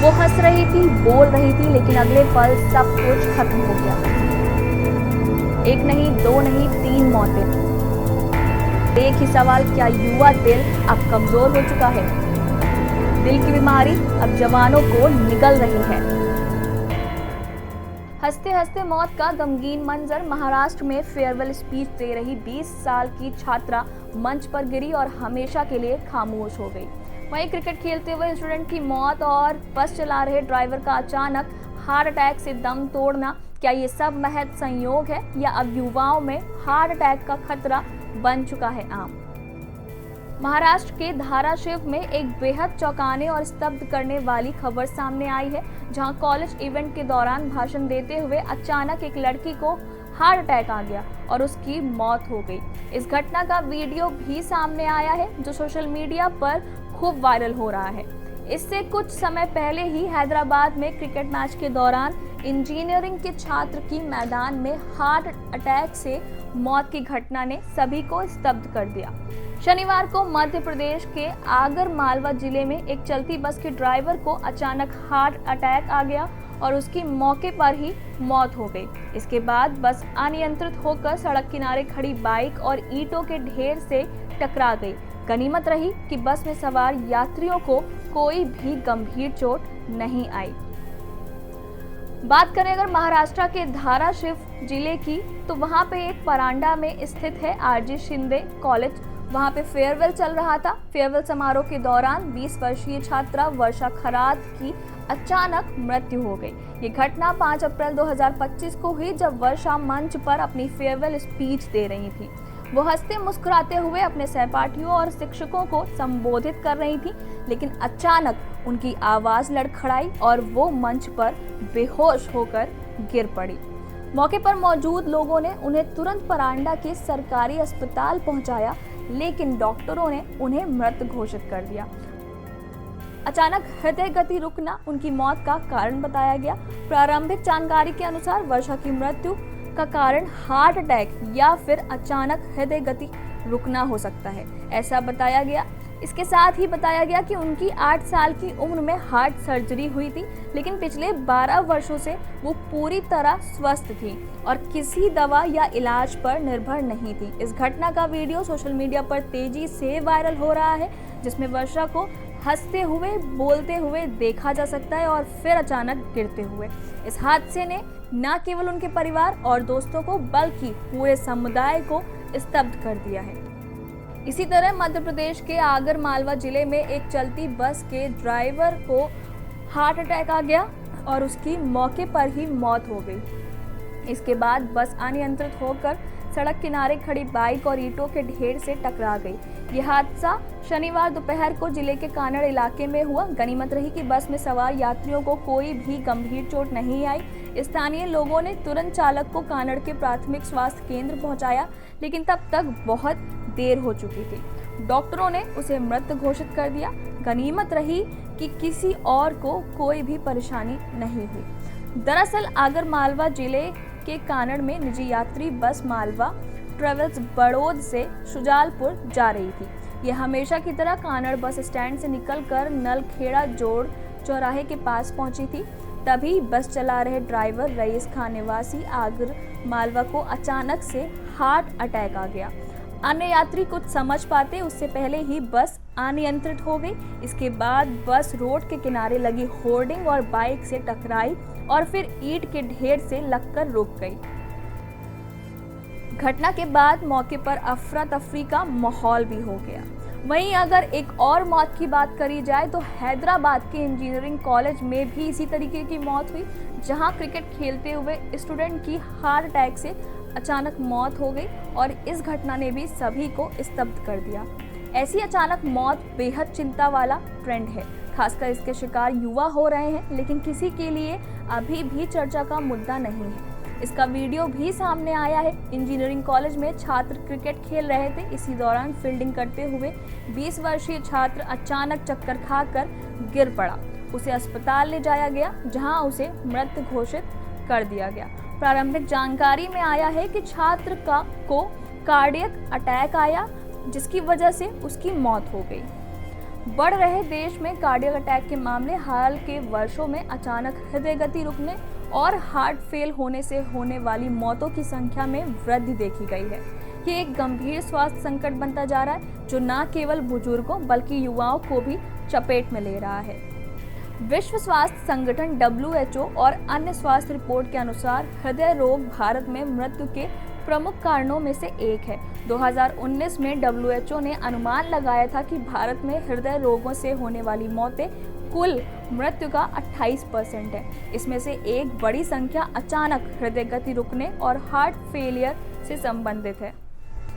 वो हंस रही थी, बोल रही थी, लेकिन अगले पल सब कुछ खत्म हो गया। एक नहीं, दो नहीं, 3 मौतें। एक ही सवाल, क्या युवा दिल अब कमजोर हो चुका है? दिल की बीमारी अब जवानों को निगल रही है। हंसते हंसते मौत का गमगीन मंजर। महाराष्ट्र में फेयरवेल स्पीच दे रही 20 साल की छात्रा मंच पर गिरी और हमेशा के लिए खामोश हो गई। वहीं क्रिकेट खेलते हुए स्टूडेंट की मौत और बस चला रहे ड्राइवर का अचानक हार्ट अटैक से दम तोड़ना, क्या ये सब महज संयोग है या अब युवाओं में हार्ट अटैक का खतरा बन चुका है आम? महाराष्ट्र के धाराशिव में एक बेहद चौंकाने और स्तब्ध करने वाली खबर सामने आई है, जहां कॉलेज इवेंट के दौरान भाषण देते हुए अचानक एक लड़की को हार्ट अटैक आ गया और उसकी मौत हो गई। इस घटना का वीडियो भी सामने आया है, जो सोशल मीडिया पर खूब वायरल हो रहा है। इससे कुछ समय पहले ही हैदराबाद में क्रिकेट मैच के दौरान इंजीनियरिंग के छात्र की मैदान में हार्ट अटैक से मौत की घटना ने सभी को स्तब्ध कर दिया। शनिवार को मध्य प्रदेश के आगर मालवा जिले में एक चलती बस के ड्राइवर को अचानक हार्ट अटैक आ गया और उसकी मौके पर ही मौत हो गई। इसके बाद बस अनियंत्रित होकर सड़क किनारे खड़ी बाइक और ईंटों के ढेर से टकरा गई। गनीमत रही कि बस में सवार यात्रियों को कोई भी गंभीर चोट नहीं आई। बात करें अगर महाराष्ट्र के धाराशिव जिले की, तो वहां पे एक परांडा में स्थित है आरजी शिंदे कॉलेज। वहां पे फेयरवेल चल रहा था। फेयरवेल समारोह के दौरान 20 वर्षीय छात्रा वर्षा खरात की अचानक मृत्यु हो गई। ये घटना 5 अप्रैल 2025 को हुई, जब वर्षा मंच पर अपनी फेयरवेल स्पीच दे रही थी। वो हंसते मुस्कुराते हुए अपने सहपाठियों और शिक्षकों को संबोधित कर रही थी, लेकिन अचानक उनकी आवाज लड़खड़ाई और वो मंच पर बेहोश होकर गिर पड़ी। मौके पर मौजूद लोगों ने उन्हें तुरंत परांडा के सरकारी अस्पताल पहुंचाया, लेकिन डॉक्टरों ने उन्हें मृत घोषित कर दिया। अचानक हृदय गति रुकना उनकी मौत का कारण बताया गया। प्रारंभिक जानकारी के अनुसार वर्षा की मृत्यु का कारण हार्ट अटैक या फिर अचानक हृदय गति रुकना हो सकता है, ऐसा बताया गया। इसके साथ ही बताया गया कि उनकी 8 साल की उम्र में हार्ट सर्जरी हुई थी, लेकिन पिछले 12 वर्षों से वो पूरी तरह स्वस्थ थी और किसी दवा या इलाज पर निर्भर नहीं थी। इस घटना का वीडियो सोशल मीडिया पर तेजी से वायरल हो रहा है, जिसमें वर्षा को हंसते हुए, बोलते हुए देखा जा सकता है और फिर अचानक गिरते हुए। इस हादसे ने न केवल उनके परिवार और दोस्तों को, बल्कि पूरे समुदाय को स्तब्ध कर दिया है। इसी तरह मध्य प्रदेश के आगर मालवा जिले में एक चलती बस के ड्राइवर को हार्ट अटैक आ गया और उसकी मौके पर ही मौत हो गई। इसके बाद बस अनियंत्रित होकर सड़क किनारे खड़ी बाइक और ईंटों के ढेर से टकरा गई। यह हादसा शनिवार दोपहर को जिले के कानड़ इलाके में हुआ। गनीमत रही कि बस में सवार यात्रियों को कोई भी गंभीर चोट नहीं आई। स्थानीय लोगों ने तुरंत चालक को कानड़ के प्राथमिक स्वास्थ्य केंद्र पहुंचाया, लेकिन तब तक बहुत देर हो चुकी थी। डॉक्टरों ने उसे मृत घोषित कर दिया। गनीमत रही कि किसी और को कोई भी परेशानी नहीं हुई। दरअसल आगर मालवा जिले के कानड़ में निजी यात्री बस मालवा ट्रेवल्स बड़ौद से शुजालपुर जा रही थी। यह हमेशा की तरह कानड़ बस स्टैंड से निकलकर नलखेड़ा जोड़ चौराहे के पास पहुंची थी। तभी बस चला रहे ड्राइवर रईस खान निवासी आगर मालवा को अचानक से हार्ट अटैक आ गया। अन्य यात्री कुछ समझ पाते उससे पहले ही बस अनियंत्रित हो गई। इसके बाद बस रोड के किनारे लगी होर्डिंग और बाइक से टकराई और फिर ईंट के ढेर से लगकर रुक गई। घटना के बाद मौके पर अफरा तफरी का माहौल भी हो गया। वहीं अगर एक और मौत की बात करी जाए तो हैदराबाद के इंजीनियरिंग कॉलेज में भी इसी तरीके की मौत हुई, जहां क्रिकेट खेलते हुए स्टूडेंट की हार्ट अटैक से अचानक मौत हो गई और इस घटना ने भी सभी को स्तब्ध कर दिया। ऐसी अचानक मौत बेहद चिंता वाला ट्रेंड है, खासकर इसके शिकार युवा हो रहे हैं, लेकिन किसी के लिए अभी भी चर्चा का मुद्दा नहीं है। इसका वीडियो भी सामने आया है। इंजीनियरिंग कॉलेज में छात्र क्रिकेट खेल रहे थे। इसी दौरान फील्डिंग करते हुए 20 वर्षीय छात्र अचानक चक्कर खाकर गिर पड़ा। उसे अस्पताल ले जाया गया, जहां उसे मृत घोषित कर दिया गया। प्रारंभिक जानकारी में आया है कि छात्र को कार्डियक अटैक आया, जिसकी वजह से उसकी मौत हो गई। बढ़ रहे देश में कार्डियक अटैक के मामले हाल के वर्षों में अचानक हृदय गति रुकने और हार्ट फेल होने से होने वाली मौतों की संख्या में वृद्धि देखी गई है। ये एक गंभीर स्वास्थ्य संकट बनता जा रहा है जो न केवल बुजुर्गों बल्कि युवाओं को भी चपेट में ले रहा है। विश्व स्वास्थ्य संगठन WHO और अन्य स्वास्थ्य रिपोर्ट के अनुसार हृदय रोग भारत में मृत्यु के प्रमुख कारणों में से एक है। 2019 में WHO ने अनुमान लगाया था कि भारत में हृदय रोगों से होने वाली मौतें कुल मृत्यु का 28% है। इसमें से एक बड़ी संख्या अचानक हृदय गति रुकने और हार्ट फेलियर से संबंधित है।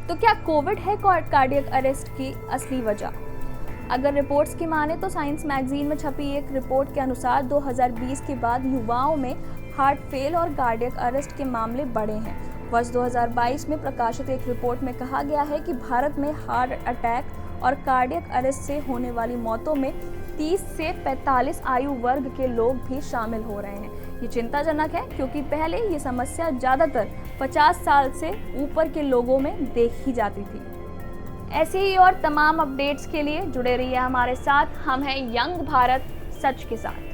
तो क्या कोविड है कार्डियक अरेस्ट की असली वजह? अगर रिपोर्ट्स की माने तो साइंस मैगजीन में छपी एक रिपोर्ट के अनुसार 2020 के बाद युवाओं में हार्ट फेल और कार्डियक अरेस्ट के मामले बढ़े हैं। वर्ष 2022 में प्रकाशित एक रिपोर्ट में कहा गया है कि भारत में हार्ट अटैक और कार्डियक अरेस्ट से होने वाली मौतों में 30 से 45 आयु वर्ग के लोग भी शामिल हो रहे हैं। ये चिंताजनक है क्योंकि पहले ये समस्या ज़्यादातर 50 साल से ऊपर के लोगों में देखी जाती थी। ऐसे ही और तमाम अपडेट्स के लिए जुड़े रहिए हमारे साथ। हम हैं यंग भारत सच के साथ।